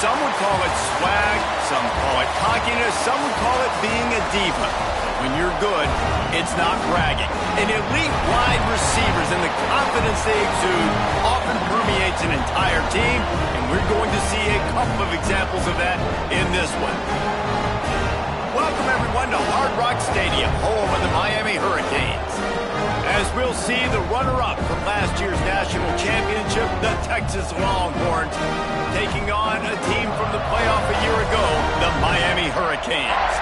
Some would call it swag, some call it cockiness, some would call it being a diva. But when you're good, it's not bragging. And elite wide receivers and the confidence they exude often permeates an entire team, and we're going to see a couple of examples of that in this one. Welcome, everyone, to Hard Rock Stadium, home of the Miami Hurricanes. As we'll see the runner-up from last year's national championship, the Texas Longhorns, taking on a team from the playoff a year ago, the Miami Hurricanes.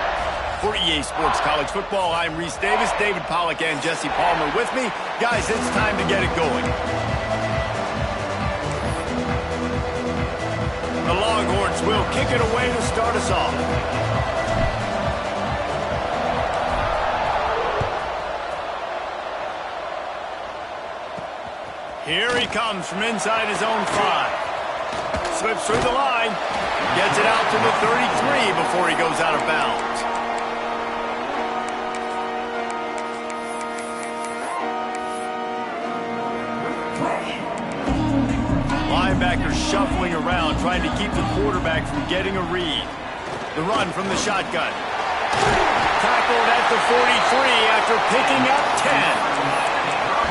For EA Sports College Football, I'm Reese Davis, David Pollack, and Jesse Palmer with me. Guys, it's time to get it going. The Longhorns will kick it away to start us off. Here he comes from inside his own 5. Slips through the line. Gets it out to the 33 before he goes out of bounds. Linebacker shuffling around, trying to keep the quarterback from getting a read. The run from the shotgun. Tackled at the 43 after picking up 10.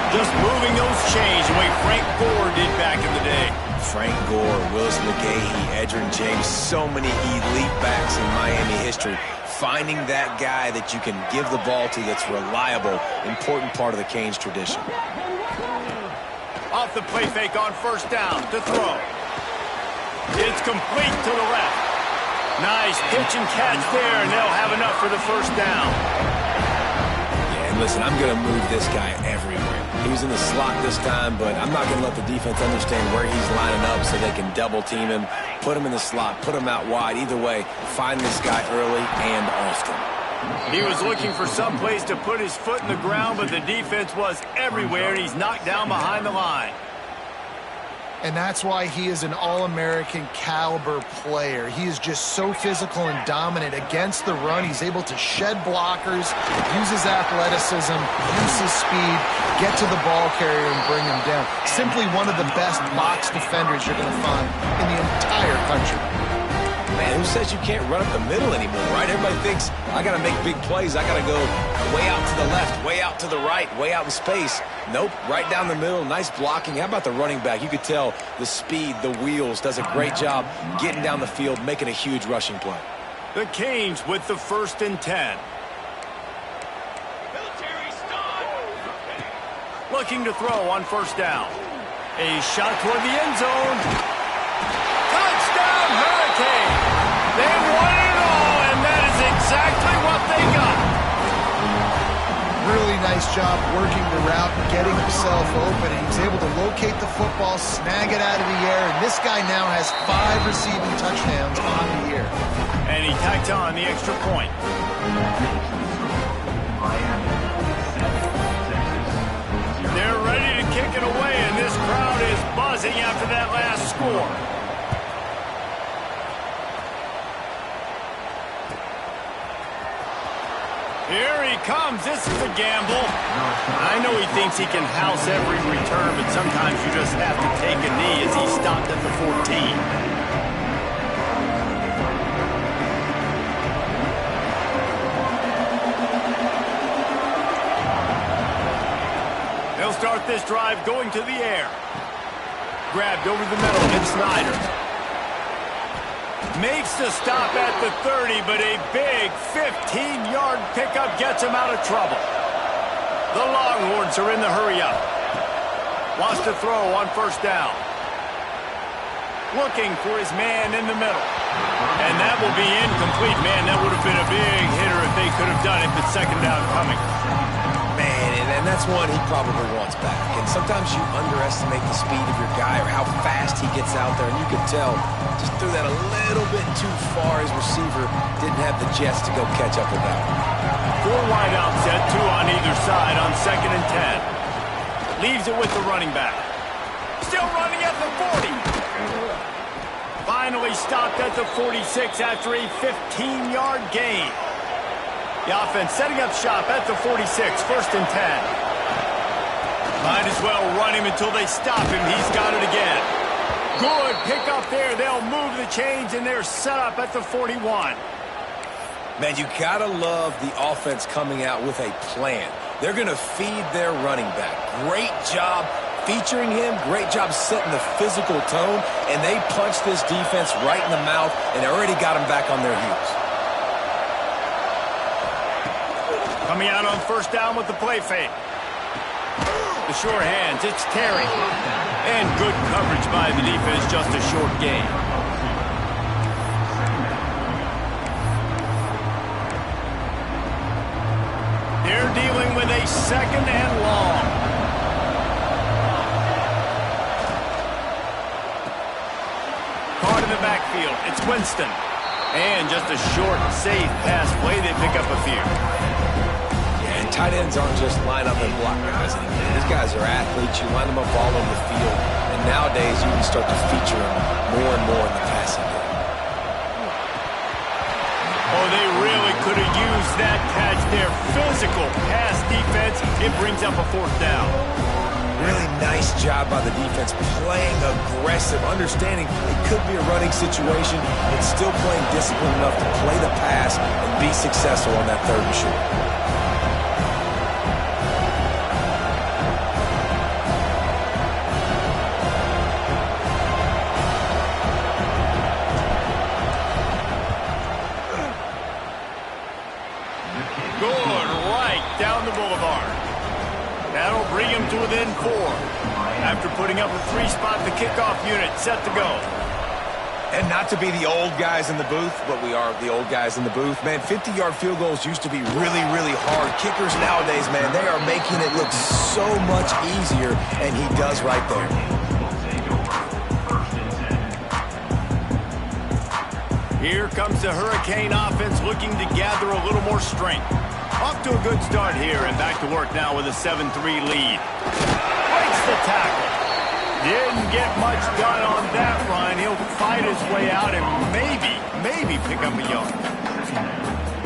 Just moving those chains the way Frank Gore did back in the day. Frank Gore, Willis McGahee, Edgerrin James, so many elite backs in Miami history. Finding that guy that you can give the ball to that's reliable, important part of the Canes tradition. Off the play fake on first down to throw. It's complete to the left. Nice pitch and catch there, and they'll have enough for the first down. Yeah, and listen, I'm going to move this guy everywhere. He was in the slot this time, but I'm not going to let the defense understand where he's lining up so they can double team him, put him in the slot, put him out wide. Either way, find this guy early and often. He was looking for some place to put his foot in the ground, but the defense was everywhere, and he's knocked down behind the line. And that's why he is an All-American caliber player. He is just so physical and dominant against the run. He's able to shed blockers, use his athleticism, use his speed, get to the ball carrier and bring him down. Simply one of the best box defenders you're going to find in the entire country. Man, who says you can't run up the middle anymore, right? Everybody thinks, I got to make big plays. I got to go way out to the left, way out to the right, way out in space. Nope, right down the middle, nice blocking. How about the running back? You could tell the speed, the wheels, does a great job getting down the field, making a huge rushing play. The Canes with the 1st and 10. Looking to throw on first down. A shot toward the end zone. Touchdown, Hurricane! They won it all, and that is exactly what they got. Really nice job working the route and getting himself open. And he's able to locate the football, snag it out of the air, and this guy now has 5 receiving touchdowns on the year. And he tacked on the extra point. They're ready to kick it away, and this crowd is buzzing after that last score. Here he comes. This is a gamble. I know he thinks he can house every return, but sometimes you just have to take a knee as he stopped at the 14. They'll start this drive going to the air. Grabbed over the middle, and Snyder makes the stop at the 30, but a big 15-yard pickup gets him out of trouble. The Longhorns are in the hurry-up. Wants to throw on first down. Looking for his man in the middle. And that will be incomplete. Man, that would have been a big hitter if they could have done it, but second down coming. Man, and that's one he probably wants back. And sometimes you underestimate the speed of your guy or how fast he gets out there. And you could tell, just threw that a little bit too far. His receiver didn't have the jets to go catch up with that. 4 wideout set, 2 on either side on 2nd and 10. Leaves it with the running back. Still running at the 40. Finally stopped at the 46 after a 15-yard gain. The offense setting up shop at the 46, 1st and 10. Might as well run him until they stop him. He's got it again. Good pick up there. They'll move the chains, and they're set up at the 41. Man, you gotta love the offense coming out with a plan. They're gonna feed their running back. Great job featuring him. Great job setting the physical tone. And they punched this defense right in the mouth and already got them back on their heels. Coming out on first down with the play fake. The sure hands, it's Terry. And good coverage by the defense, just a short gain. They're dealing with a second and long. Caught in the backfield, it's Winston. And just a short, safe pass play, they pick up a few. Tight ends aren't just line up and block guys anymore. These guys are athletes. You line them up all over the field. And nowadays, you can start to feature them more and more in the passing game. Oh, they really could have used that catch there. Physical pass defense. It brings up a fourth down. Really nice job by the defense playing aggressive, understanding it could be a running situation, but still playing disciplined enough to play the pass and be successful on that third and short. To within 4. After putting up a 3-spot, the kickoff unit set to go. And not to be the old guys in the booth, but we are the old guys in the booth. Man, 50-yard field goals used to be really, really hard. Kickers nowadays, man, they are making it look so much easier, and he does right there. Here comes the Hurricane offense looking to gather a little more strength. Off to a good start here and back to work now with a 7-3 lead. Breaks the tackle. Didn't get much done on that run. He'll fight his way out and maybe pick up a yard.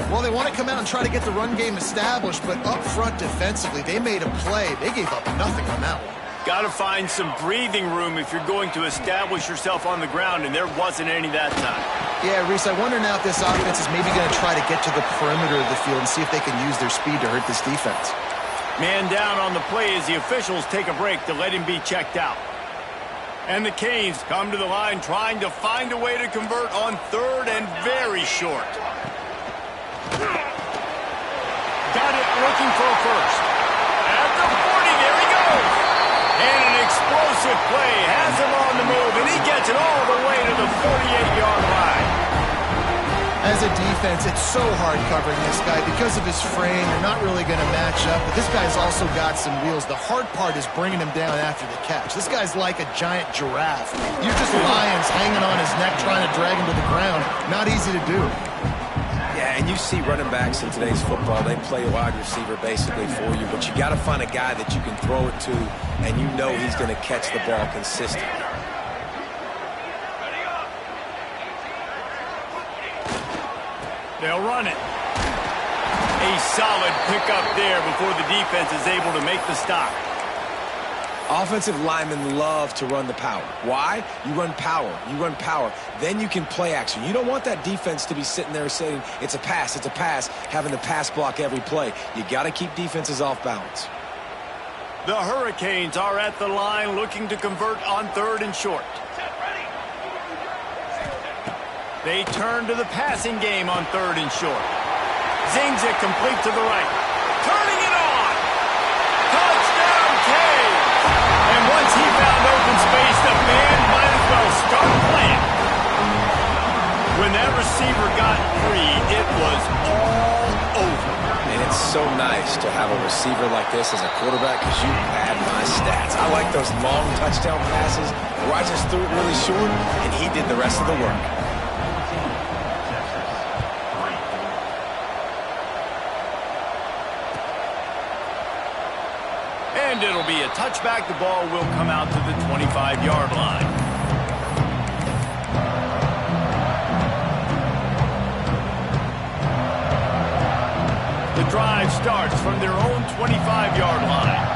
Well, they want to come out and try to get the run game established, but up front defensively, they made a play. They gave up nothing on that one. Got to find some breathing room if you're going to establish yourself on the ground, and there wasn't any that time. Yeah, Reese, I wonder now if this offense is maybe going to try to get to the perimeter of the field and see if they can use their speed to hurt this defense. Man down on the play as the officials take a break to let him be checked out. And the Canes come to the line trying to find a way to convert on third and very short. Got it looking for a first. At the 40, there he goes. And an explosive play has him on the move, and he gets it all the way to the 48-yard line. As a defense, it's so hard covering this guy because of his frame. They're not really going to match up, but this guy's also got some wheels. The hard part is bringing him down after the catch. This guy's like a giant giraffe. You're just lions hanging on his neck trying to drag him to the ground. Not easy to do. Yeah, and you see running backs in today's football, they play a wide receiver basically for you, but you got to find a guy that you can throw it to, and you know he's going to catch the ball consistently. They'll run it. A solid pickup there before the defense is able to make the stop. Offensive linemen love to run the power. Why? You run power. You run power. Then you can play action. You don't want that defense to be sitting there saying, it's a pass, having to pass block every play. You got to keep defenses off balance. The Hurricanes are at the line looking to convert on third and short. They turn to the passing game on third and short. Zings it complete to the right. Turning it on. Touchdown, Canes. And once he found open space, the band might as well start playing. When that receiver got free, it was all over. And it's so nice to have a receiver like this as a quarterback because you pad my stats. I like those long touchdown passes where I just threw it really short and he did the rest of the work. And it'll be a touchback. The ball will come out to the 25-yard line. The drive starts from their own 25-yard line.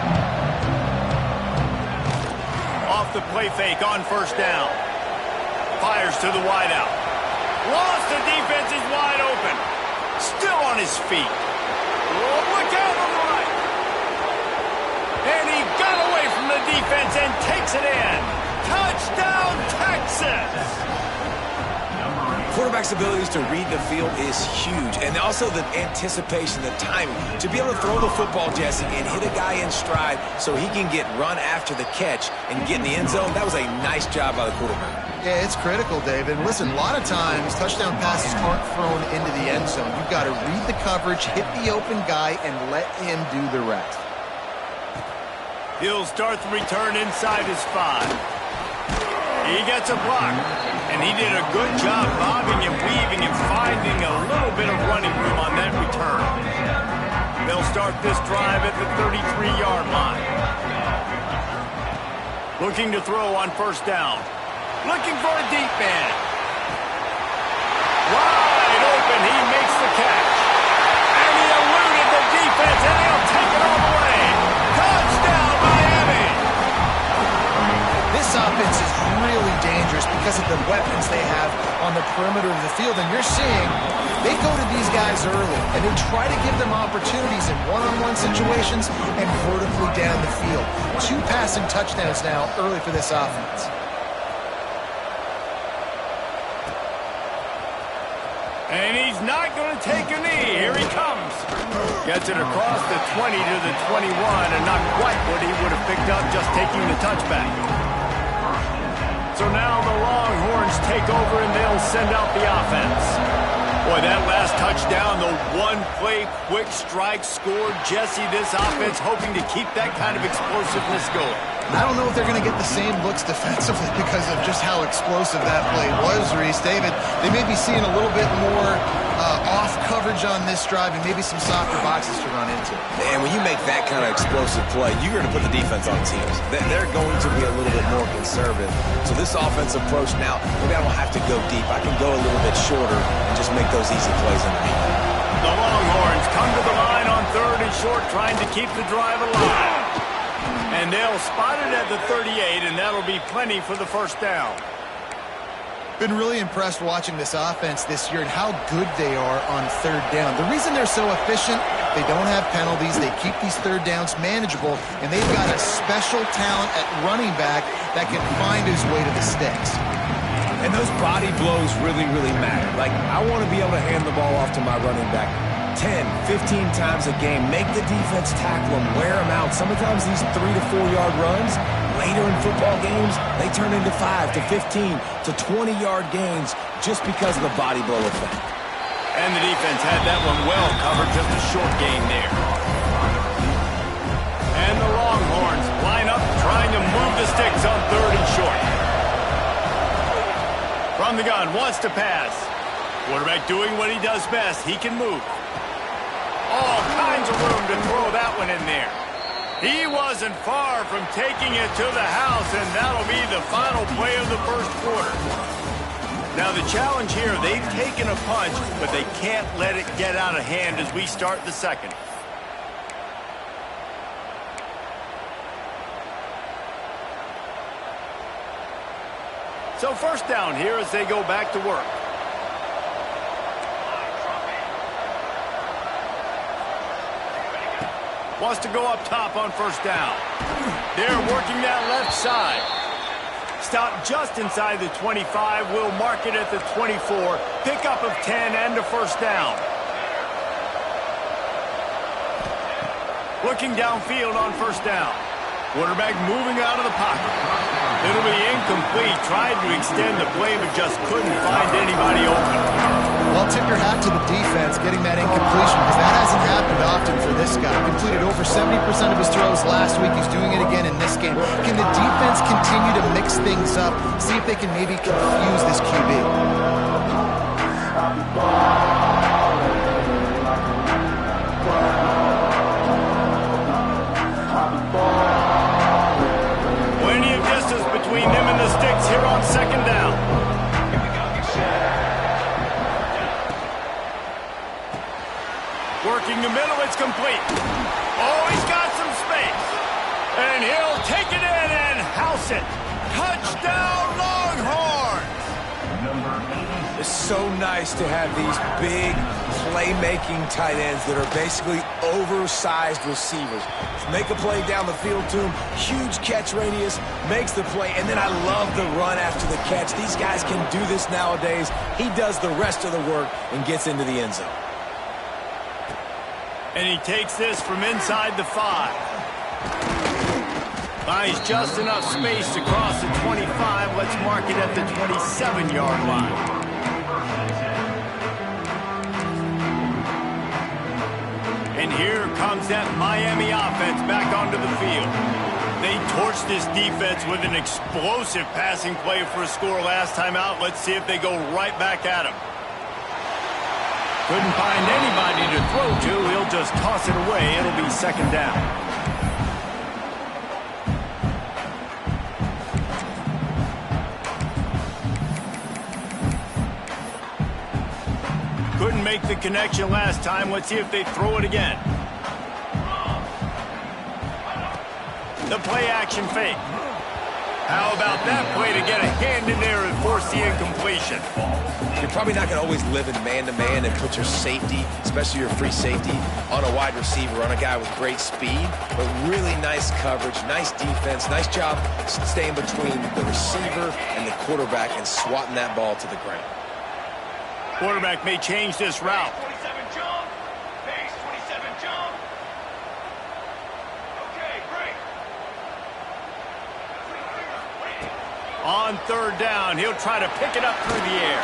Off the play fake on first down. Fires to the wideout. Lost, the defense is wide open. Still on his feet. Oh, look out on the right. And he got away from the defense and takes it in. Touchdown, Texas! Quarterback's abilities to read the field is huge, and also the anticipation, the timing. To be able to throw the football, Jesse, and hit a guy in stride so he can get run after the catch and get in the end zone, that was a nice job by the quarterback. Yeah, it's critical, David. Listen, a lot of times touchdown passes aren't thrown into the end zone. You've got to read the coverage, hit the open guy, and let him do the rest. He'll start the return inside his 5. He gets a block, and he did a good job bobbing and weaving and finding a little bit of running room on that return. They'll start this drive at the 33-yard line. Looking to throw on first down. Looking for a deep man. Wide open, he makes the catch. And he eluded the defense, and he'll take it all the way. Touchdown, Miami! This offense is really dangerous because of the weapons they have on the perimeter of the field. And you're seeing they go to these guys early, and they try to give them opportunities in one-on-one situations and vertically down the field. 2 passing touchdowns now early for this offense. And he's not going to take a knee. Here he comes. Gets it across the 20 to the 21, and not quite what he would have picked up just taking the touchback. So now the Longhorns take over, and they'll send out the offense. Boy, that last touchdown, the one-play quick strike scored. Jesse, this offense hoping to keep that kind of explosiveness going. I don't know if they're going to get the same looks defensively because of just how explosive that play was, Reese. David, they may be seeing a little bit more off coverage on this drive and maybe some softer boxes to run into. And when you make that kind of explosive play, you're going to put the defense on its heels. They're going to be a little bit more conservative. So this offensive approach now, maybe I don't have to go deep. I can go a little bit shorter and just make those easy plays underneath. The Longhorns come to the line on 3rd and short, trying to keep the drive alive. And they'll spot it at the 38, and that'll be plenty for the first down. Been really impressed watching this offense this year and how good they are on 3rd down. The reason they're so efficient, they don't have penalties, they keep these 3rd downs manageable, and they've got a special talent at running back that can find his way to the sticks. And those body blows really, really matter. Like, I want to be able to hand the ball off to my running back 10, 15 times a game. Make the defense tackle them, wear them out. Sometimes these 3 to 4 yard runs, later in football games, they turn into 5 to 15 to 20 yard gains just because of the body blow effect. And the defense had that one well covered, just a short gain there. And the Longhorns line up trying to move the sticks on 3rd and short. From the gun, wants to pass. Quarterback doing what he does best. He can move. All kinds of room to throw that one in there. He wasn't far from taking it to the house, and that'll be the final play of the first quarter. Now the challenge here, they've taken a punch, but they can't let it get out of hand as we start the second. So first down here as they go back to work. Wants to go up top on first down. They're working that left side. Stop just inside the 25. Will mark it at the 24. Pickup of 10 and a first down. Looking downfield on first down. Quarterback moving out of the pocket. It'll be incomplete. Tried to extend the play, but just couldn't find anybody open. Well, tip your hat to the defense getting that incompletion because that hasn't happened often for this guy. Completed over 70% of his throws last week. He's doing it again in this game. Can the defense continue to mix things up? See if they can maybe confuse this QB. Plenty of distance between them and the sticks here on second down. Working the middle, it's complete. Oh, he's got some space. And he'll take it in and house it. Touchdown, Longhorns! It's so nice to have these big playmaking tight ends that are basically oversized receivers. Make a play down the field to him, huge catch radius, makes the play, and then I love the run after the catch. These guys can do this nowadays. He does the rest of the work and gets into the end zone. And he takes this from inside the 5. Buys just enough space to cross the 25. Let's mark it at the 27-yard line. And here comes that Miami offense back onto the field. They torched this defense with an explosive passing play for a score last time out. Let's see if they go right back at him. Couldn't find anybody to throw to. He'll just toss it away. It'll be second down. Couldn't make the connection last time. Let's see if they throw it again. The play action fake. How about that play to get a hand in there and force the incompletion? You're probably not going to always live in man-to-man and put your safety, especially your free safety, on a wide receiver, on a guy with great speed, but really nice coverage, nice defense, nice job staying between the receiver and the quarterback and swatting that ball to the ground. Quarterback may change this route. On third down, he'll try to pick it up through the air.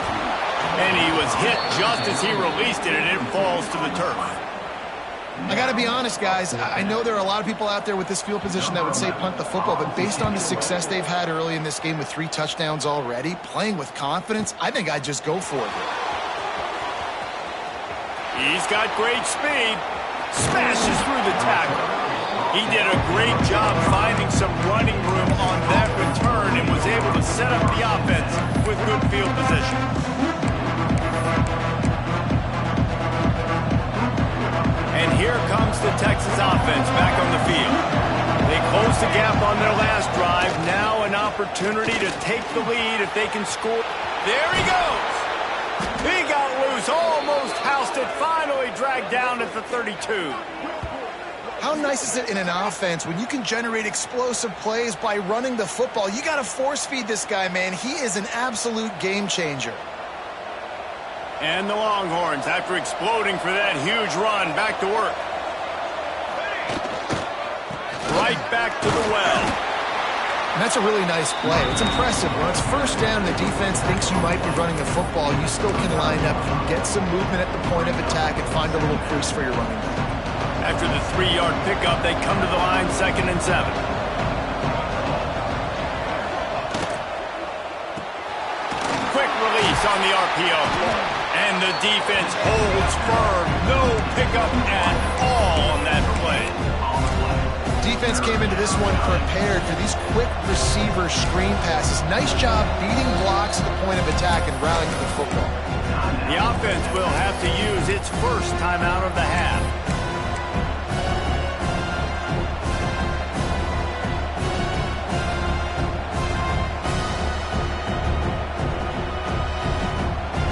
And he was hit just as he released it, and it falls to the turf. I got to be honest, guys. I know there are a lot of people out there with this field position that would say punt the football, but based on the success they've had early in this game with 3 touchdowns already, playing with confidence, I think I'd just go for it. He's got great speed. Smashes through the tackle. He did a great job finding some running room on that return and was able to set up the offense with good field position. And here comes the Texas offense back on the field. They closed the gap on their last drive. Now an opportunity to take the lead if they can score. There he goes. He got loose, almost housed it, finally dragged down at the 32. How nice is it in an offense when you can generate explosive plays by running the football? You got to force feed this guy, man. He is an absolute game changer. And the Longhorns, after exploding for that huge run, back to work. Right back to the well. And that's a really nice play. It's impressive. When it's first down, the defense thinks you might be running the football. You still can line up, get some movement at the point of attack, and find a little crease for your running back. After the 3-yard pickup, they come to the line, 2nd and 7. Quick release on the RPO. And the defense holds firm. No pickup at all on that play. Defense came into this one prepared for these quick receiver screen passes. Nice job beating blocks at the point of attack and rallying to the football. The offense will have to use its first timeout of the half.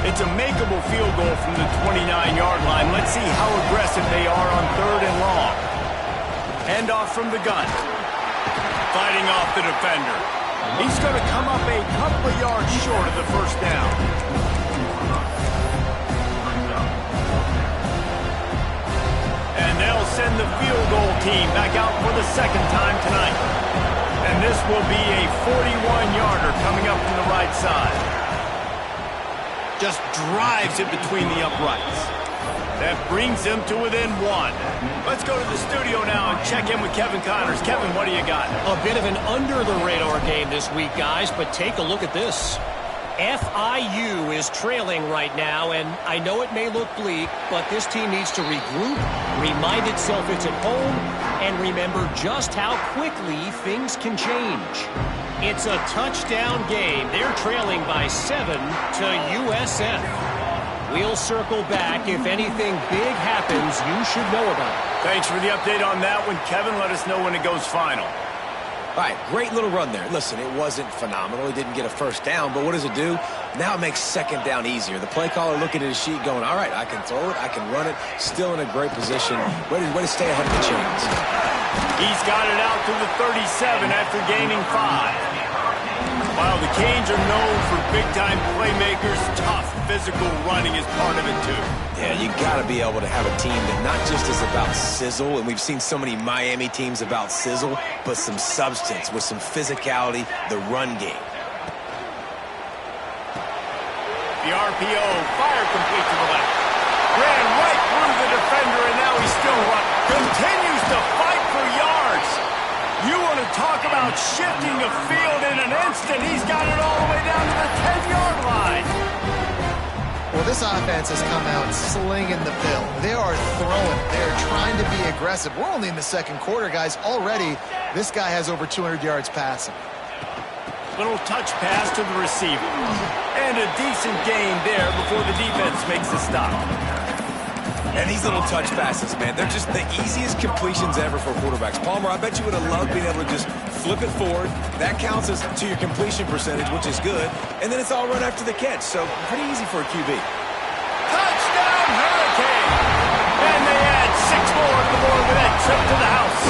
It's a makeable field goal from the 29-yard line. Let's see how aggressive they are on 3rd and long. Handoff from the gun. Fighting off the defender. He's going to come up a couple of yards short of the first down. And they'll send the field goal team back out for the 2nd time tonight. And this will be a 41-yarder coming up from the right side. Just drives it between the uprights. That brings them to within 1. Let's go to the studio now and check in with Kevin Connors. Kevin, what do you got? A bit of an under-the-radar game this week, guys, but take a look at this. FIU is trailing right now, and I know it may look bleak, but this team needs to regroup, remind itself it's at home, and remember just how quickly things can change. It's a touchdown game. They're trailing by 7 to USF. We'll circle back. If anything big happens, you should know about it. Thanks for the update on that one, Kevin. Let us know when it goes final. All right, great little run there. Listen, it wasn't phenomenal. He didn't get a first down, but what does it do? Now it makes second down easier. The play caller looking at his sheet going, all right, I can throw it, I can run it, still in a great position. Way to stay ahead of the chains. He's got it out to the 37 after gaining 5. While the Canes are known for big-time playmakers, tough physical running is part of it, too. Yeah, you got to be able to have a team that not just is about sizzle, and we've seen so mmany Miami teams about sizzle, but some substance with some physicality, the run game. The RPO, fire complete to the left. Ran right through the defender, and now he's still running. Continues to fight for yards. You want to talk about shifting the field in an instant. He's got it all the way down to the 10-yard line. Well, this offense has come out slinging the pill. They are throwing. They're trying to be aggressive. We're only in the second quarter, guys. Already, this guy has over 200 yards passing. Little touch pass to the receiver. And a decent gain there before the defense makes the stop. And these little touch passes, man, they're just the easiest completions ever for quarterbacks. Palmer, I bet you would have loved being able to just flip it forward. That counts as to your completion percentage, which is good. And then it's all run after the catch, so pretty easy for a QB. Touchdown, Hurricane! And they add 6 more to the board with that trip to the house.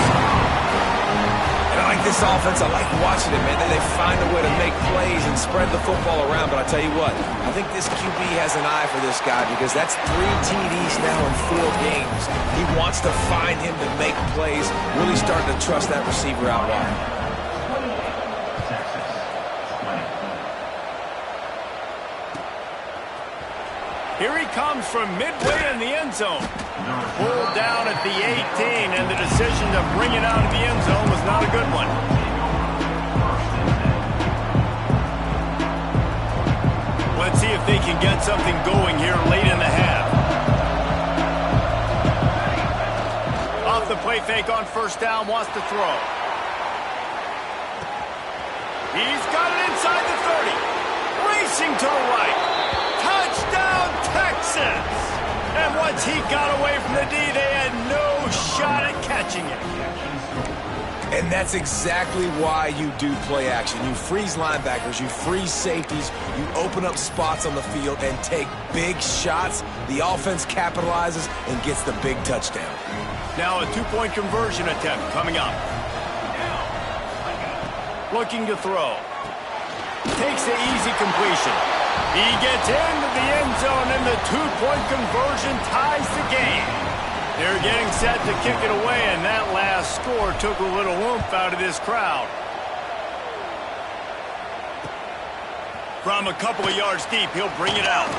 And I like this offense. I like watching it, man. They find a way to make plays and spread the football around. But I tell you what, I think this QB has an eye for this guy because that's 3 TDs now in 4 games. He wants to find him to make plays, really starting to trust that receiver out wide. Here he comes from midway in the end zone. Pulled down at the 18, and the decision to bring it out of the end zone was not a good one. Let's see if they can get something going here late in the half. Off the play fake on first down, wants to throw. He's got it inside the 30. Racing to the right. Touchdown, Texas! And once he got away from the D, they had no shot at catching it. And that's exactly why you do play action. You freeze linebackers, you freeze safeties, you open up spots on the field and take big shots. The offense capitalizes and gets the big touchdown. Now a 2-point conversion attempt coming up. Looking to throw. Takes the easy completion. He gets into the end zone, and the 2-point conversion ties the game. They're getting set to kick it away, and that last score took a little oomph out of this crowd. From a couple of yards deep, he'll bring it out.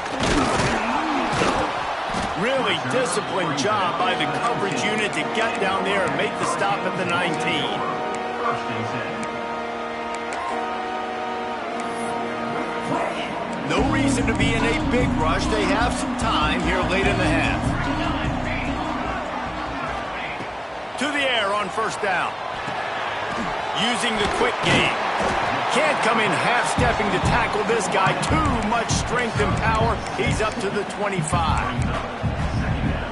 Really disciplined job by the coverage unit to get down there and make the stop at the 19. No reason to be in a big rush. They have some time here late in the half. To the air on first down. Using the quick game. Can't come in half-stepping to tackle this guy. Too much strength and power. He's up to the 25.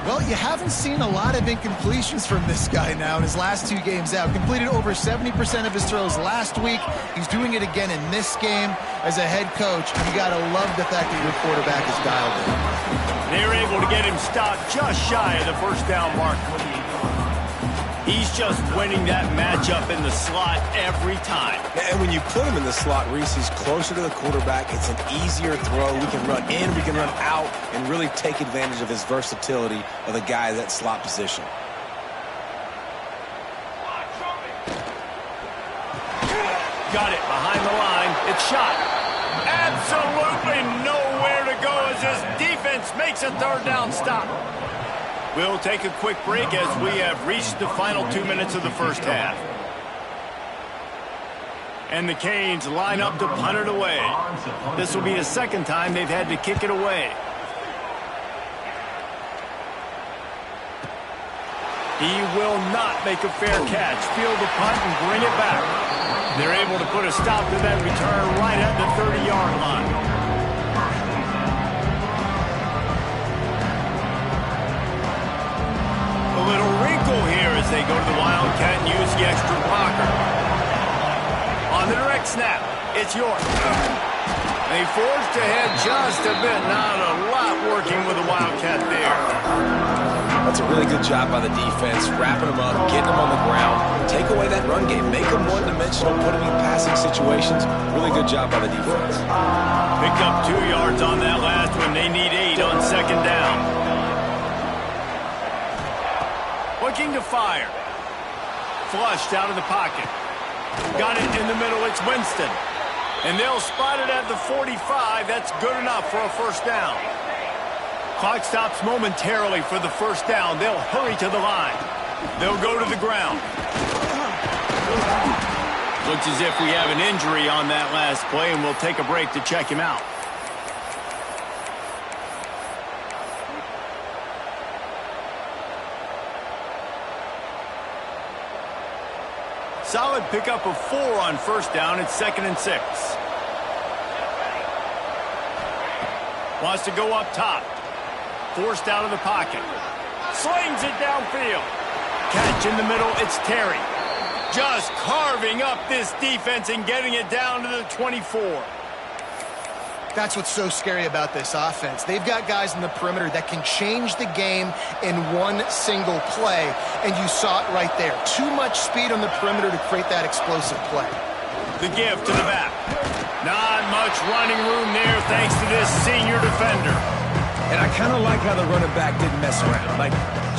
Well, you haven't seen a lot of incompletions from this guy now in his last 2 games out. Completed over 70% of his throws last week. He's doing it again in this game. As a head coach, you got to love the fact that your quarterback is dialed in. They're able to get him stopped just shy of the first down mark. He's just winning that matchup in the slot every time. And when you put him in the slot, Reese, he's closer to the quarterback. It's an easier throw. We can run in, we can run out, and really take advantage of his versatility of the guy in that slot position. Got it behind the line. It's shot. Absolutely nowhere to go as his defense makes a third down stop. We'll take a quick break as we have reached the final 2 minutes of the first half. And the Canes line up to punt it away. This will be the second time they've had to kick it away. He will not make a fair catch. Field the punt and bring it back. They're able to put a stop to that return right at the 30-yard line. A little wrinkle here as they go to the Wildcat and use the extra blocker. snap. It's yours. They forced ahead just a bit. Not a lot working with the Wildcat there. That's a really good job by the defense, wrapping them up, getting them on the ground. Take away that run game. Make them one-dimensional, put them in passing situations. Really good job by the defense. Pick up 2 yards on that last one. They need 8 on second down. Looking to fire. Flushed out of the pocket. Got it in the middle. It's Winston. And they'll spot it at the 45. That's good enough for a first down. Clock stops momentarily for the first down. They'll hurry to the line. They'll go to the ground. Looks as if we have an injury on that last play, and we'll take a break to check him out. Solid pickup of 4 on first down. It's 2nd and 6. Wants to go up top. Forced out of the pocket. Slings it downfield. Catch in the middle. It's Terry. Just carving up this defense and getting it down to the 24. That's what's so scary about this offense. They've got guys in the perimeter that can change the game in one single play, and you saw it right there. Too much speed on the perimeter to create that explosive play. The give to the back. Not much running room there thanks to this senior defender. And I kind of like how the running back didn't mess around. Like,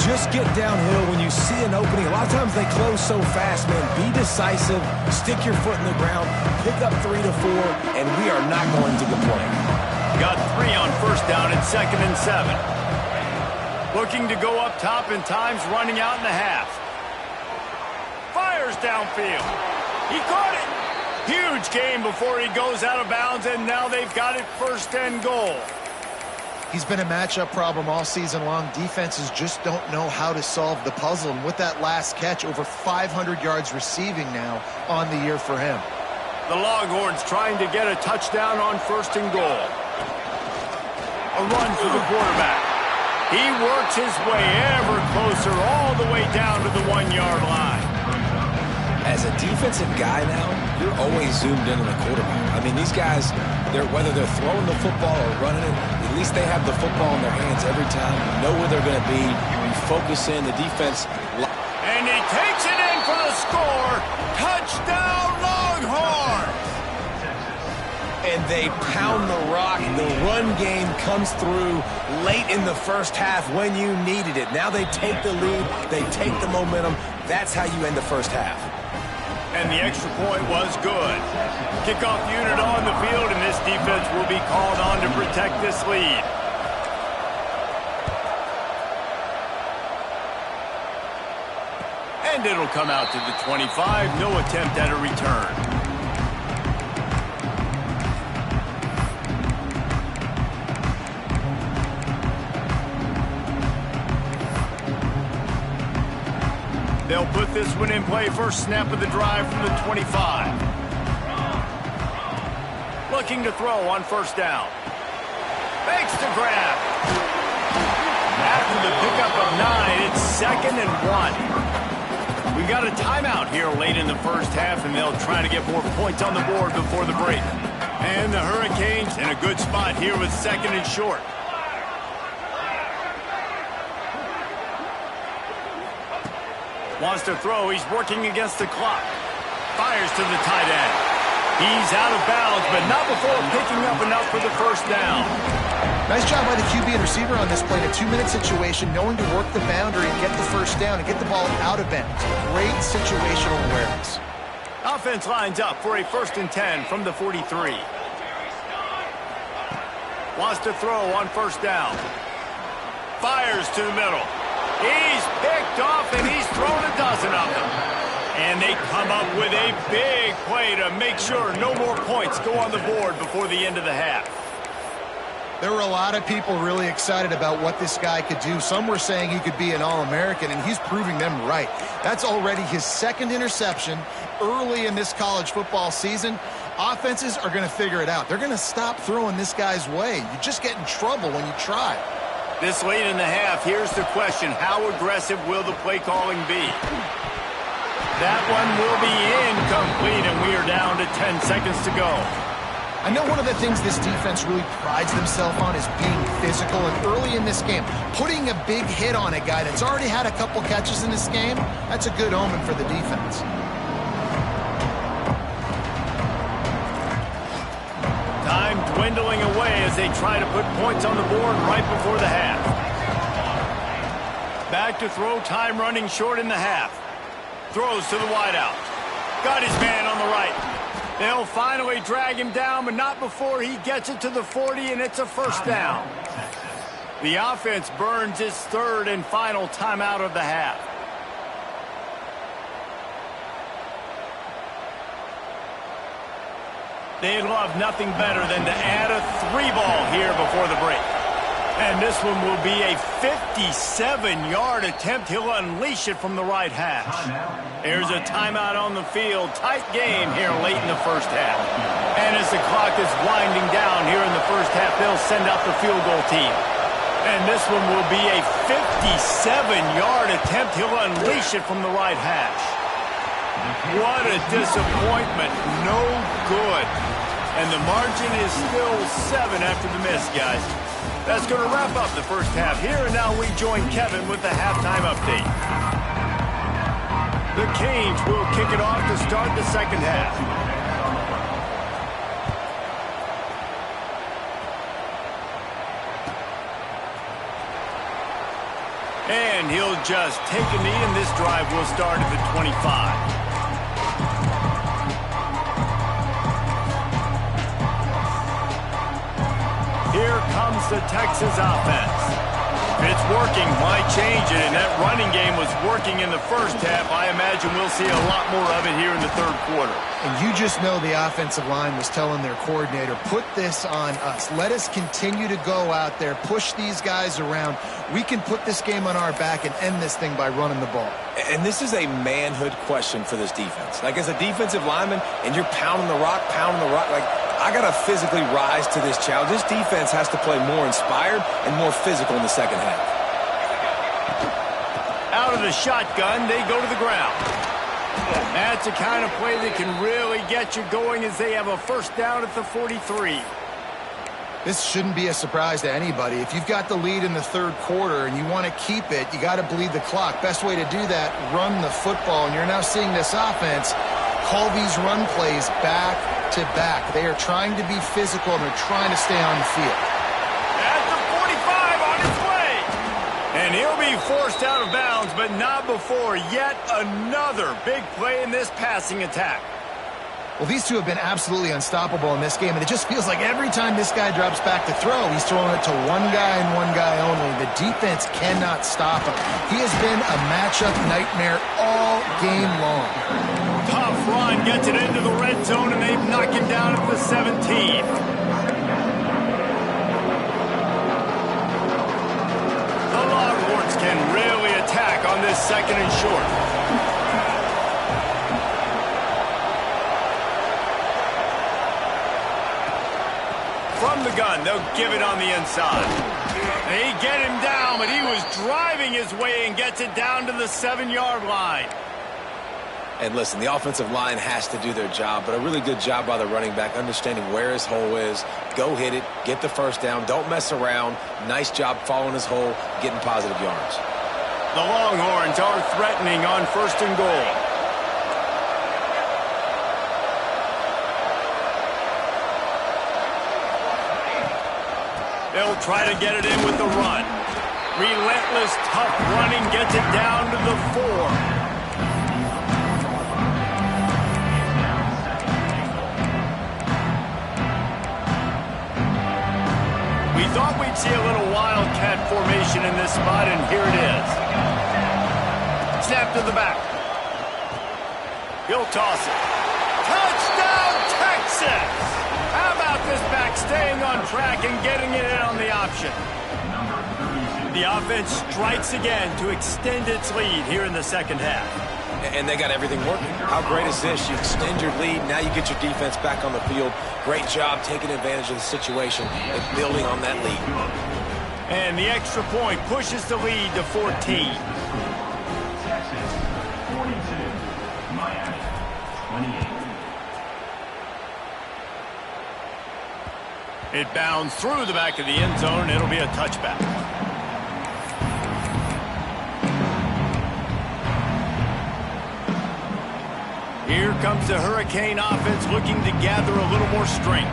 just get downhill when you see an opening. A lot of times they close so fast, man. Be decisive, stick your foot in the ground, pick up 3 to 4, and we are not going to complain. Got 3 on first down at 2nd and 7. Looking to go up top, and time's running out in the half. Fires downfield. He caught it. Huge gain before he goes out of bounds, and now they've got it 1st and goal. He's been a matchup problem all season long. Defenses just don't know how to solve the puzzle. And with that last catch, over 500 yards receiving now on the year for him. The Longhorns trying to get a touchdown on 1st and goal. A run for the quarterback. He works his way ever closer all the way down to the 1-yard line. As a defensive guy now, you're always zoomed in on the quarterback. I mean, these guys, whether they're throwing the football or running it, at least they have the football in their hands every time. You know where they're going to be. You focus in the defense. And he takes it in for the score. Touchdown, Longhorns! And they pound the rock. The run game comes through late in the first half when you needed it. Now they take the lead. They take the momentum. That's how you end the first half. And the extra point was good. Kickoff unit on the field, and this defense will be called on to protect this lead. And it'll come out to the 25. No attempt at a return. They'll put this one in play. First snap of the drive from the 25. Looking to throw on first down. Fakes to grab. After the pickup of 9, it's 2nd and 1. We've got a timeout here late in the first half, and they'll try to get more points on the board before the break. And the Hurricanes in a good spot here with 2nd and short. Wants to throw. He's working against the clock. Fires to the tight end. He's out of bounds, but not before picking up enough for the first down. Nice job by the QB and receiver on this play in a 2-minute situation, knowing to work the boundary and get the first down and get the ball out of bounds. Great situational awareness. Offense lines up for a 1st and 10 from the 43. Wants to throw on first down. Fires to the middle. He's picked off, and he's thrown a dozen of them. And they come up with a big play to make sure no more points go on the board before the end of the half. There were a lot of people really excited about what this guy could do. Some were saying he could be an All-American, and he's proving them right. That's already his 2nd interception early in this college football season. Offenses are going to figure it out. They're going to stop throwing this guy's way. You just get in trouble when you try. This late in the half, here's the question. How aggressive will the play calling be? That one will be incomplete, and we are We're down to 10 seconds to go. I know one of the things this defense really prides themselves on is being physical, and early in this game, putting a big hit on a guy that's already had a couple catches in this game, that's a good omen for the defense. Time dwindling away as they try to put points on the board right before the half. Back to throw, time running short in the half. Throws to the wideout. Got his man on the right. They'll finally drag him down, but not before he gets it to the 40, and it's a first down. The offense burns its third and final timeout of the half. They'd love nothing better than to add a 3-ball here before the break. And this one will be a 57-yard attempt. He'll unleash it from the right hash. There's a timeout on the field. Tight game here late in the first half. And as the clock is winding down here in the first half, they'll send out the field goal team. And this one will be a 57-yard attempt. He'll unleash it from the right hash. What a disappointment. No good. And the margin is still 7 after the miss, guys. That's going to wrap up the first half here, and now we join Kevin with the halftime update. The Canes will kick it off to start the second half. And he'll just take a knee, and this drive will start at the 25. Here comes the Texas offense. If it's working, why change it? And that running game was working in the first half. I imagine we'll see a lot more of it here in the third quarter. And you just know the offensive line was telling their coordinator, put this on us. Let us continue to go out there, push these guys around. We can put this game on our back and end this thing by running the ball. And this is a manhood question for this defense. Like, as a defensive lineman, and you're pounding the rock, like, I got to physically rise to this challenge. This defense has to play more inspired and more physical in the second half. Out of the shotgun, they go to the ground. That's the kind of play that can really get you going as they have a first down at the 43. This shouldn't be a surprise to anybody. If you've got the lead in the third quarter and you want to keep it, you got to bleed the clock. Best way to do that, run the football. And you're now seeing this offense call these run plays back to back. They are trying to be physical, and they're trying to stay on the field. At the 45 on its way. And he'll be forced out of bounds, but not before yet another big play in this passing attack. Well, these two have been absolutely unstoppable in this game, and it just feels like every time this guy drops back to throw, he's throwing it to one guy and one guy only. The defense cannot stop him. He has been a matchup nightmare all game long. Tough run, gets it into the red zone, and they've knocked him down at the 17. The Longhorns can really attack on this second and short. From the gun, they'll give it on the inside. They get him down, but he was driving his way and gets it down to the 7-yard line. And listen, the offensive line has to do their job, but a really good job by the running back, understanding where his hole is. Go hit it, get the first down, don't mess around. Nice job following his hole, getting positive yards. The Longhorns are threatening on first and goal. They'll try to get it in with the run. Relentless, tough running gets it down to the 4. We thought we'd see a little wildcat formation in this spot, and here it is. Snap to the back. He'll toss it. Touchdown, Texas! How about this back staying on track and getting it in on the option? The offense strikes again to extend its lead here in the second half. And they got everything working. How great is this? You extend your lead, now you get your defense back on the field. Great job taking advantage of the situation and building on that lead. And the extra point pushes the lead to 14. It bounds through the back of the end zone, and it'll be a touchback. Here comes the Hurricane offense looking to gather a little more strength.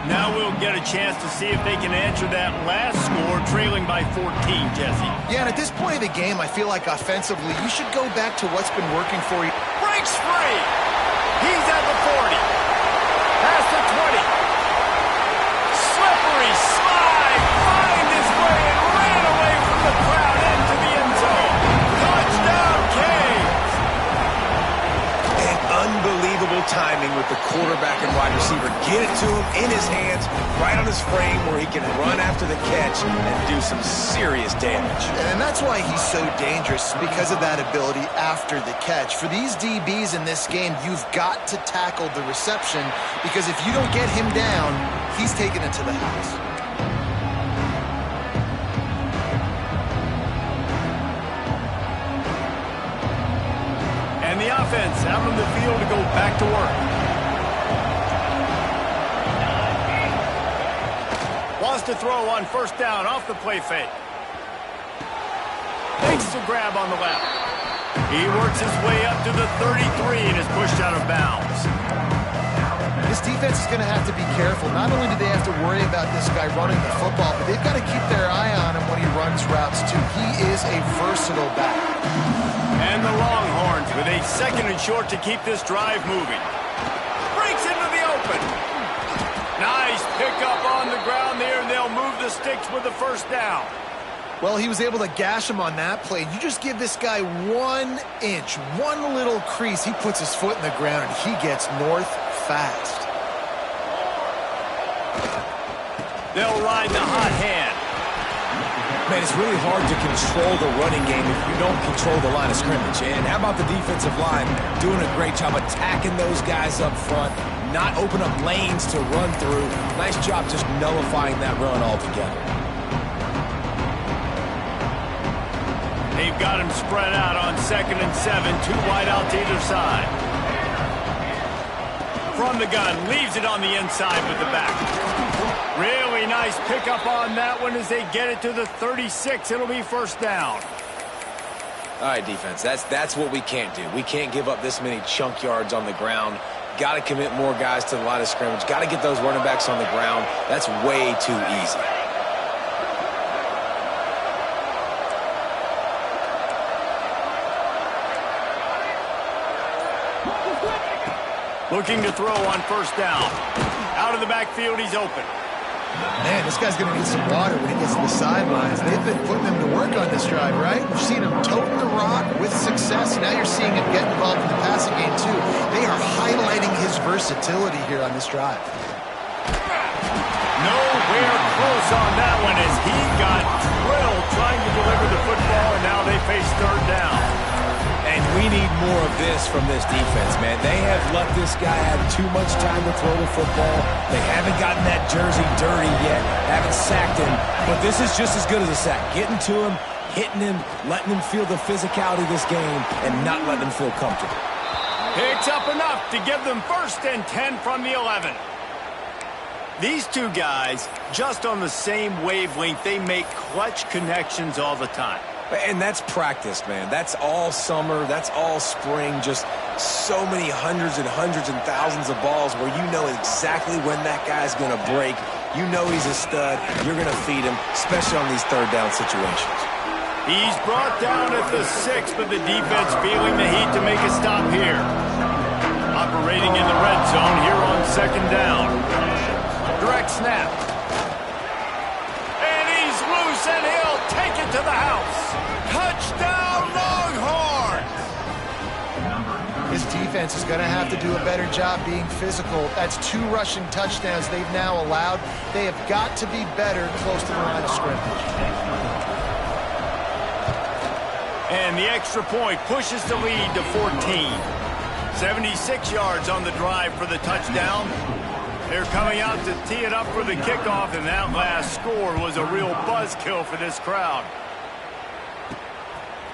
Now we'll get a chance to see if they can answer that last score, trailing by 14, Jesse. Yeah, and at this point of the game, I feel like offensively, you should go back to what's been working for you. Breaks free. He's at the 40. Past the 20. Slippery slide. Find his way and ran away from the crowd into the end zone. Touchdown, Canes. And unbelievable timing with the quarterback and wide receiver. Get it to him in his hands, right on his frame where he can run after the catch and do some serious damage. And that's why he's so dangerous, because of that ability after the catch. For these DBs in this game, you've got to tackle the reception, because if you don't get him down, he's taking it to the house. And the offense out on the field to go back to work. Wants to throw on first down off the play fake. Takes the grab on the left. He works his way up to the 33 and is pushed out of bounds. This defense is going to have to be careful. Not only do they have to worry about this guy running the football, but they've got to keep their eye on him when he runs routes too. He is a versatile back. And the Longhorns with a second and short to keep this drive moving. Breaks into the open. Nice pickup on the ground there, and they'll move the sticks with the first down. Well, he was able to gash him on that play. You just give this guy 1 inch, one little crease. He puts his foot in the ground, and he gets north fast. They'll ride the hot hand. Man, it's really hard to control the running game if you don't control the line of scrimmage. And how about the defensive line doing a great job attacking those guys up front, not open up lanes to run through. Nice job just nullifying that run altogether. They've got him spread out on 2nd and 7, 2 wide out to either side. From the gun, leaves it on the inside with the back. Really nice pickup on that one as they get it to the 36. It'll be first down. All right, defense, that's what we can't do. We can't give up this many chunk yards on the ground. Got to commit more guys to the line of scrimmage. Got to get those running backs on the ground. That's way too easy. Looking to throw on first down. Out of the backfield, he's open. Man, this guy's going to need some water when he gets to the sidelines. They've been putting him to work on this drive, right? We've seen him toting the rock with success. Now you're seeing him get involved in the passing game, too. They are highlighting his versatility here on this drive. Nowhere close on that one as he got drilled trying to deliver the football, and now they face third down. And we need more of this from this defense, man. They have let this guy have too much time to throw the football. They haven't gotten that jersey dirty yet, haven't sacked him. But this is just as good as a sack. Getting to him, hitting him, letting him feel the physicality of this game, and not letting him feel comfortable. Picks up enough to give them 1st and 10 from the 11. These two guys, just on the same wavelength, they make clutch connections all the time. And that's practice, man. That's all summer. That's all spring. Just so many hundreds and thousands of balls where you know exactly when that guy's going to break. You know he's a stud. You're going to feed him, especially on these third down situations. He's brought down at the 6, but the defense feeling the heat to make a stop here. Operating in the red zone here on 2nd down. Direct snap. And he's loose, and he'll take it to the house. Touchdown, Longhorns! His defense is going to have to do a better job being physical. That's 2 rushing touchdowns they've now allowed. They have got to be better close to the line of scrimmage. And the extra point pushes the lead to 14. 76 yards on the drive for the touchdown. They're coming out to tee it up for the kickoff, and that last score was a real buzzkill for this crowd.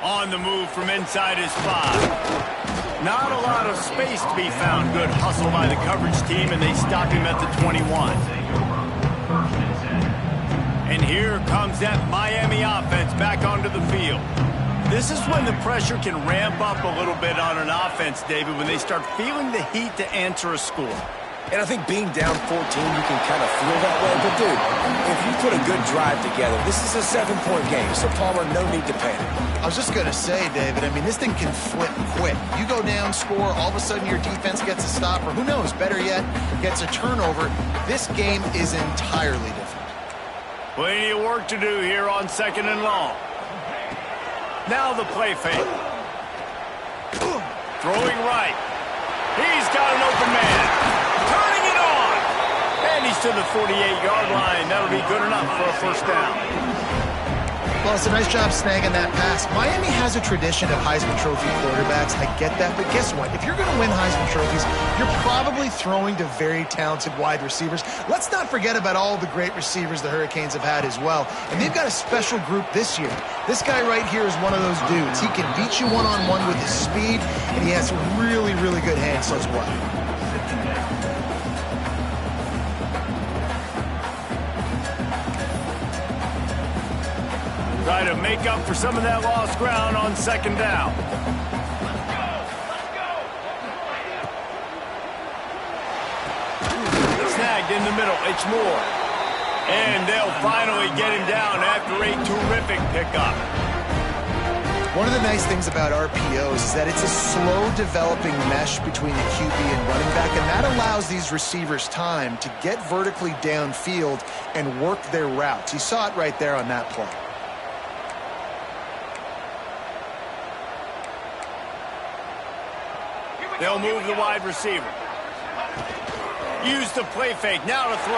On the move from inside his 5. Not a lot of space to be found. Good hustle by the coverage team, and they stop him at the 21. here comes that Miami offense back onto the field. This is when the pressure can ramp up a little bit on an offense, David, when they start feeling the heat to answer a score. And I think being down 14, you can kind of feel that way. But, dude, if you put a good drive together, this is a 7-point game. So, Palmer, no need to panic. I was just going to say, David, I mean, this thing can flip quick. You go down, score, all of a sudden your defense gets a stop, or who knows, better yet, gets a turnover. This game is entirely different. Plenty of work to do here on 2nd and long. Now the play fake. Throwing right. He's got an open man. Turning it on. And he's to the 48-yard line. That'll be good enough for a first down. Well, it's a nice job snagging that pass. Miami has a tradition of Heisman Trophy quarterbacks. I get that. But guess what? If you're going to win Heisman Trophies, you're probably throwing to very talented wide receivers. Let's not forget about all the great receivers the Hurricanes have had as well. And they've got a special group this year. This guy right here is one of those dudes. He can beat you one-on-one with his speed, and he has really, really good hands as well. Try to make up for some of that lost ground on 2nd down. Snagged in the middle. It's Moore. And they'll finally get him down after a terrific pickup. One of the nice things about RPOs is that it's a slow developing mesh between the QB and running back, and that allows these receivers time to get vertically downfield and work their routes. You saw it right there on that play. They'll move the wide receiver. Use the play fake. Now to throw.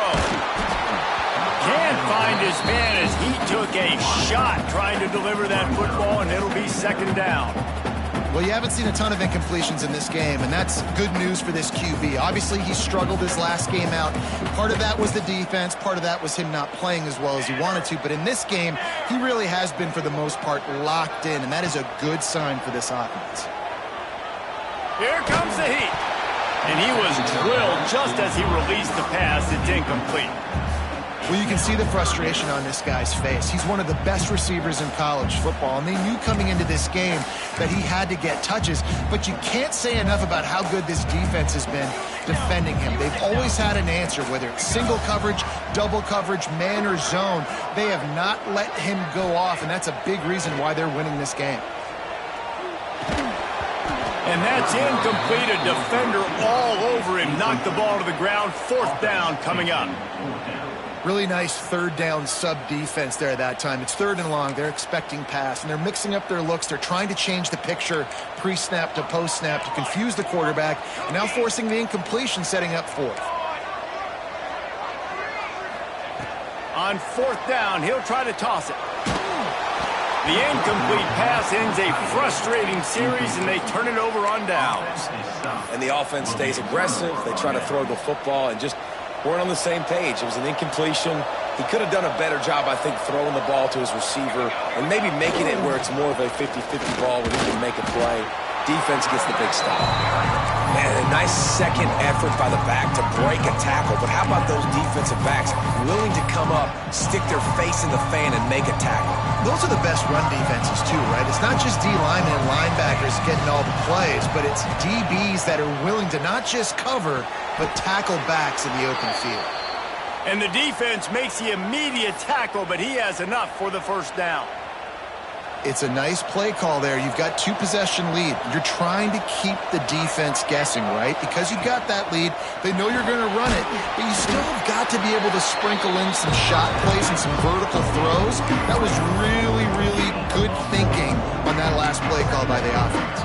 Can't find his man as he took a shot trying to deliver that football, and it'll be 2nd down. Well, you haven't seen a ton of incompletions in this game, and that's good news for this QB. Obviously, he struggled his last game out. Part of that was the defense. Part of that was him not playing as well as he wanted to. But in this game, he really has been, for the most part, locked in, and that is a good sign for this offense. Here comes the heat. And he was drilled just as he released the pass. It's incomplete. Well, you can see the frustration on this guy's face. He's one of the best receivers in college football, and they knew coming into this game that he had to get touches, but you can't say enough about how good this defense has been defending him. They've always had an answer, whether it's single coverage, double coverage, man or zone. They have not let him go off, and that's a big reason why they're winning this game. And that's incomplete. A defender all over him. Knocked the ball to the ground. 4th down coming up. Really nice 3rd down sub-defense there that time. It's 3rd and long. They're expecting pass, and they're mixing up their looks. They're trying to change the picture pre-snap to post-snap to confuse the quarterback, and now forcing the incompletion, setting up 4th. On 4th down, he'll try to toss it. The incomplete pass ends a frustrating series, and they turn it over on downs. And the offense stays aggressive. They try to throw the football and just weren't on the same page. It was an incompletion. He could have done a better job, I think, throwing the ball to his receiver and maybe making it where it's more of a 50-50 ball where he can make a play. Defense gets the big stop. Man, a nice second effort by the back to break a tackle. But how about those defensive backs willing to come up, stick their face in the fan, and make a tackle? Those are the best run defenses, too, right? It's not just D linemen and linebackers getting all the plays, but it's DBs that are willing to not just cover, but tackle backs in the open field. And the defense makes the immediate tackle, but he has enough for the 1st down. It's a nice play call there. You've got 2-possession lead. You're trying to keep the defense guessing, right? Because you've got that lead, they know you're going to run it, but you still have got to be able to sprinkle in some shot plays and some vertical throws. That was really, really good thinking on that last play call by the offense.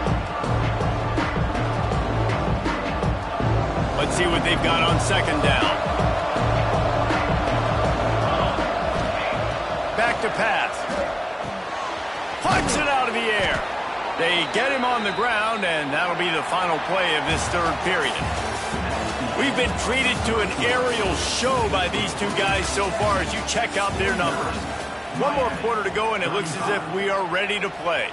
Let's see what they've got on 2nd down. Back to pass. Punch it out of the air. They get him on the ground, and that'll be the final play of this 3rd period. We've been treated to an aerial show by these two guys so far as you check out their numbers. One more quarter to go, and it looks as if we are ready to play.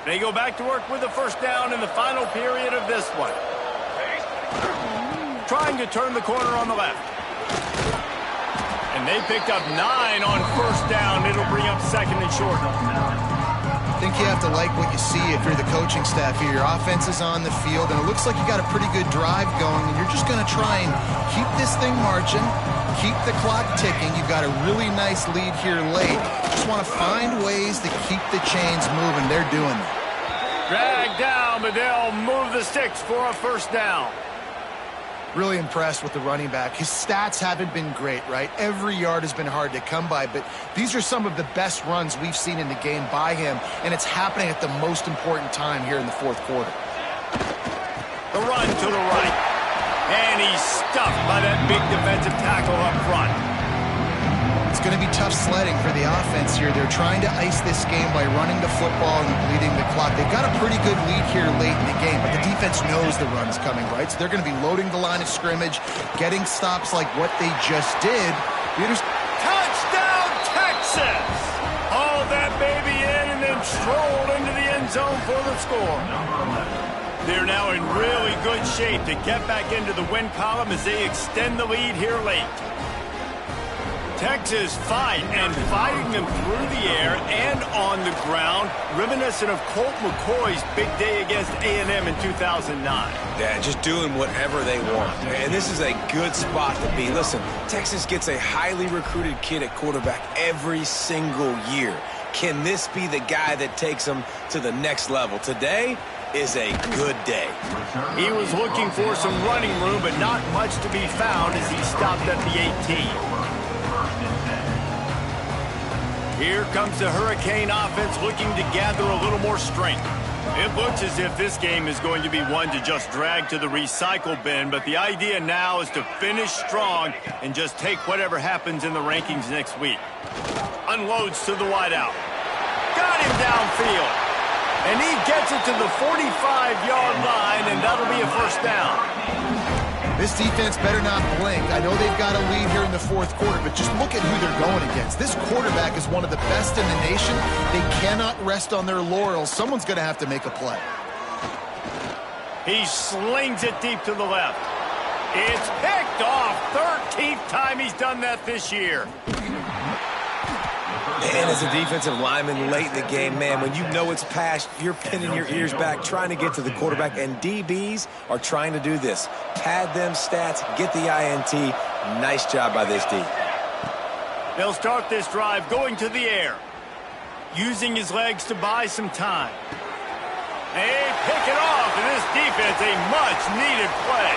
They go back to work with the first down in the final period of this one. Trying to turn the corner on the left. And they picked up 9 on first down. It'll bring up second and short. I think you have to like what you see if you're the coaching staff here. Your offense is on the field, and it looks like you got a pretty good drive going, and you're just going to try and keep this thing marching, keep the clock ticking. You've got a really nice lead here late. Just want to find ways to keep the chains moving. They're doing that. Drag down, but they'll move the sticks for a first down. Really impressed with the running back. His stats haven't been great, right? Every yard has been hard to come by, but these are some of the best runs we've seen in the game by him, and it's happening at the most important time here in the fourth quarter. The run to the right, and he's stuffed by that big defensive tackle up front. It's going to be tough sledding for the offense here. They're trying to ice this game by running the football and bleeding the clock. They've got a pretty good lead here late in the game, but the defense knows the run's coming, right? So they're going to be loading the line of scrimmage, getting stops like what they just did. Touchdown, Texas! Hauled that baby in and then strolled into the end zone for the score. They're now in really good shape to get back into the win column as they extend the lead here late. Texas fighting them through the air and on the ground, reminiscent of Colt McCoy's big day against A&M in 2009. Yeah, just doing whatever they want. And this is a good spot to be. Listen, Texas gets a highly recruited kid at quarterback every single year. Can this be the guy that takes them to the next level? Today is a good day. He was looking for some running room, but not much to be found as he stopped at the 18. Here comes the Hurricane offense looking to gather a little more strength. It looks as if this game is going to be one to just drag to the recycle bin, but the idea now is to finish strong and just take whatever happens in the rankings next week. Unloads to the wideout. Got him downfield. And he gets it to the 45-yard line, and that'll be a first down. This defense better not blink. I know they've got a lead here in the fourth quarter, but just look at who they're going against. This quarterback is one of the best in the nation. They cannot rest on their laurels. Someone's going to have to make a play. He slings it deep to the left. It's picked off. 13th time he's done that this year. And as a defensive lineman late in the game, man, when you know it's past, you're pinning your ears back, trying to get to the quarterback, and DBs are trying to do this. Pad them stats, get the INT. Nice job by this D. They'll start this drive going to the air, using his legs to buy some time. They pick it off, and this defense, a much-needed play.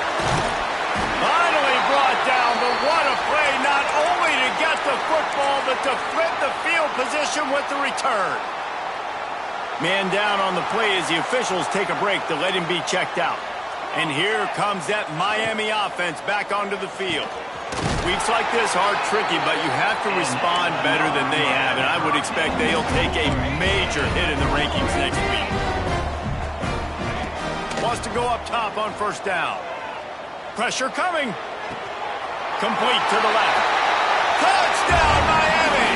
Finally brought down, but what a play, not only to get the football, but to flip the field position with the return. Man down on the play as the officials take a break to let him be checked out. And here comes that Miami offense back onto the field. Weeks like this are tricky, but you have to respond better than they have, and I would expect they'll take a major hit in the rankings next week. Wants to go up top on first down. Pressure coming. Complete to the left. Touchdown, Miami!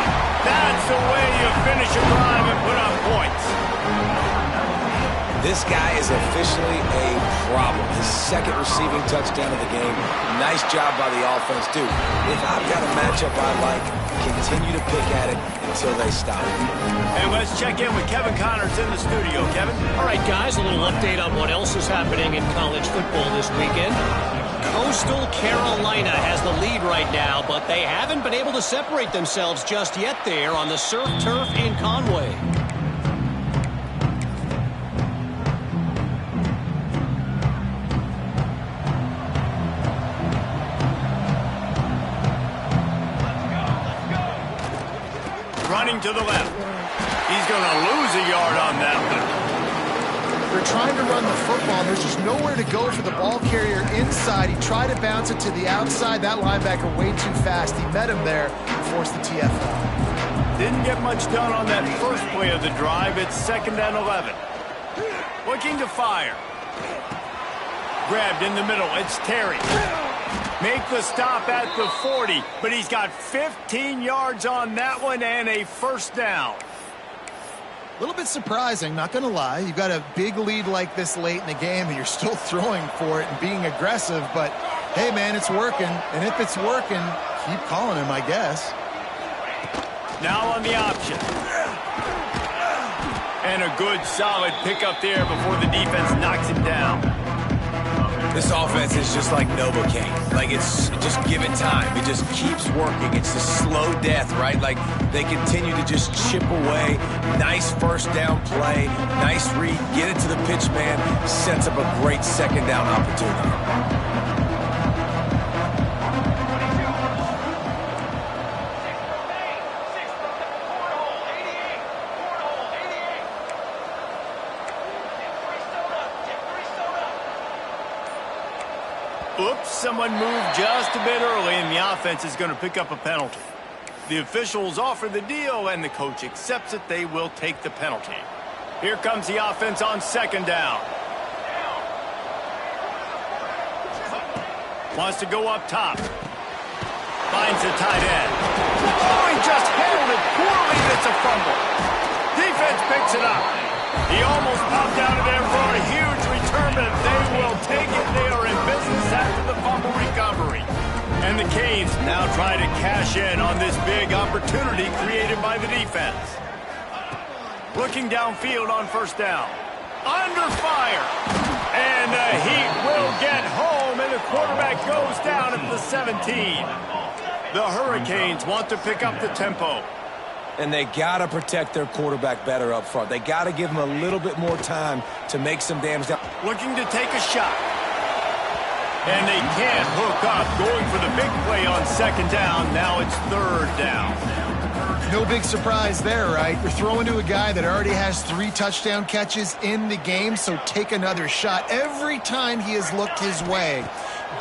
That's the way you finish a drive and put up points. This guy is officially a problem. His second receiving touchdown of the game. Nice job by the offense, dude. If I've got a matchup I like, continue to pick at it until they stop. And let's check in with Kevin Connors in the studio. Kevin? All right, guys, a little update on what else is happening in college football this weekend. Coastal Carolina has the lead right now, but they haven't been able to separate themselves just yet there on the surf turf in Conway. Running to the left. He's going to lose a yard on that one. They're trying to run the football. There's just nowhere to go for the ball carrier inside. He tried to bounce it to the outside. That linebacker way too fast. He met him there and forced the TFL. Didn't get much done on that first play of the drive. It's 2nd and 11. Looking to fire. Grabbed in the middle. It's Terry. Make the stop at the 40, but he's got 15 yards on that one and a first down. A little bit surprising, not going to lie. You've got a big lead like this late in the game, and you're still throwing for it and being aggressive. But, hey, man, it's working. And if it's working, keep calling him, I guess. Now on the option. And a good, solid pickup there before the defense knocks him down. This offense is just like Novocaine. Like, it's just give it time. It just keeps working. It's the slow death, right? Like, they continue to just chip away. Nice first down play. Nice read. Get it to the pitch man. Sets up a great second down opportunity. Oops, someone moved just a bit early, and the offense is going to pick up a penalty. The officials offer the deal, and the coach accepts it. They will take the penalty. Here comes the offense on second down. Wants to go up top. Finds the tight end. Oh, he just handled it poorly. That's a fumble. Defense picks it up. He almost popped out of there for a huge return, but they will take it. They are in business after the fumble recovery. And the Canes now try to cash in on this big opportunity created by the defense. Looking downfield on first down. Under fire. And the Heat will get home, and the quarterback goes down at the 17. The Hurricanes want to pick up the tempo. And they got to protect their quarterback better up front. They got to give him a little bit more time to make some damage down. Looking to take a shot. And they can't hook up. Going for the big play on second down. Now it's third down. No big surprise there, right? You're throwing to a guy that already has 3 touchdown catches in the game, so take another shot. Every time he has looked his way,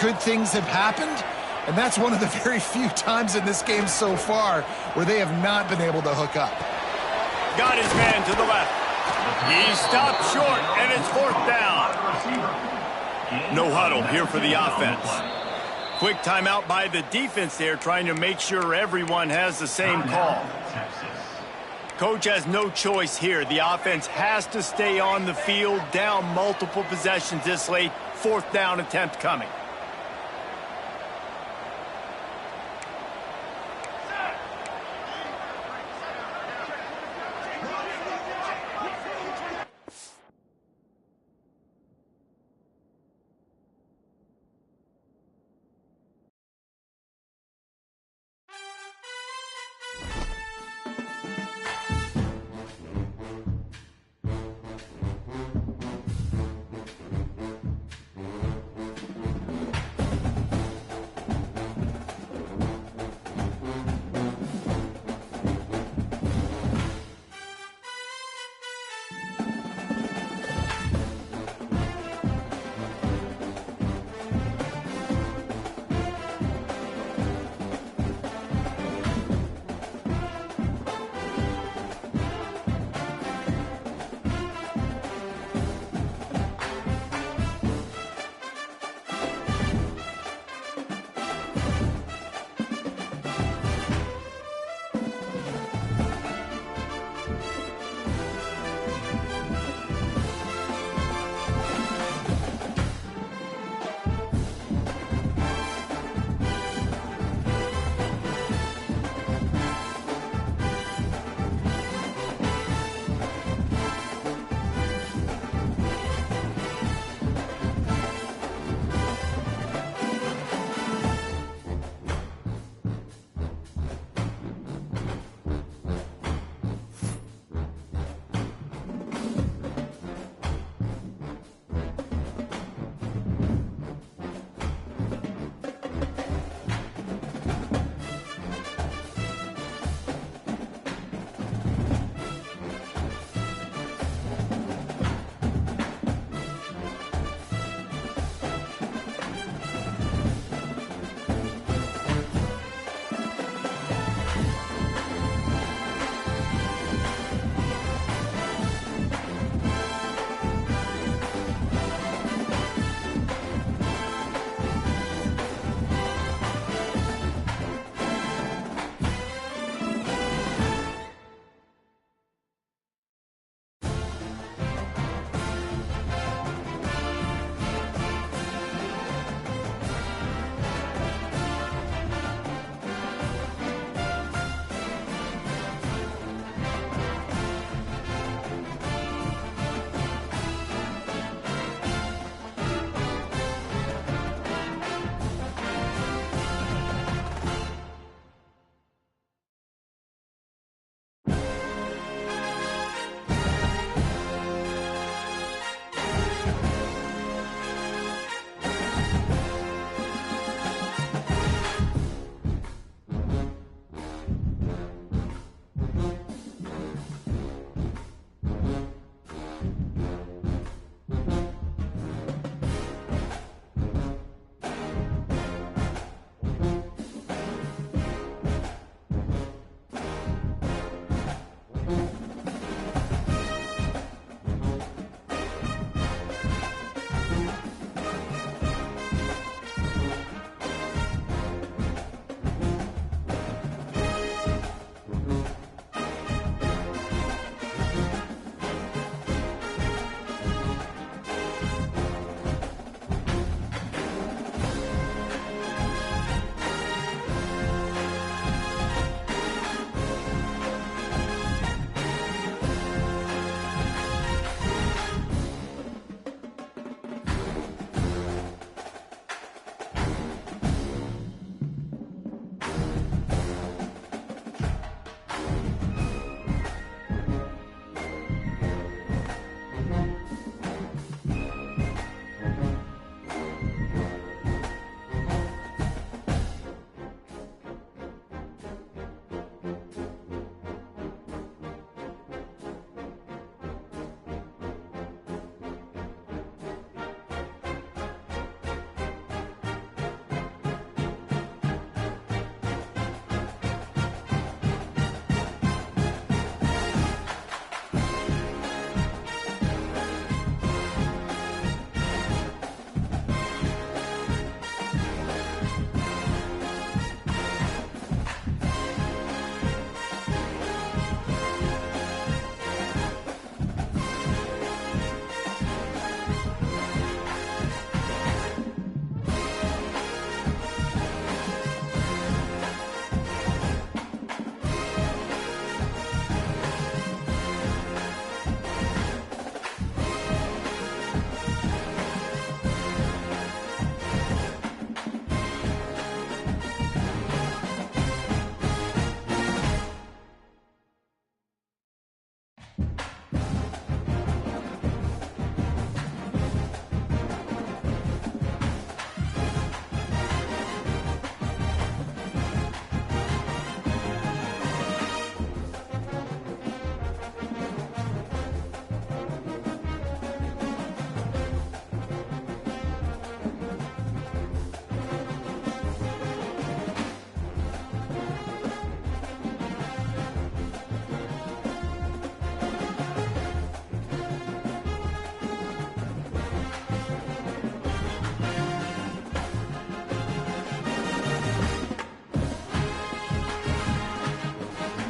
good things have happened. And that's one of the very few times in this game so far where they have not been able to hook up. Got his man to the left. He stopped short, and it's fourth down. No huddle here for the offense. Quick timeout by the defense there, trying to make sure everyone has the same call. Coach has no choice here. The offense has to stay on the field, down multiple possessions this late. Fourth down attempt coming.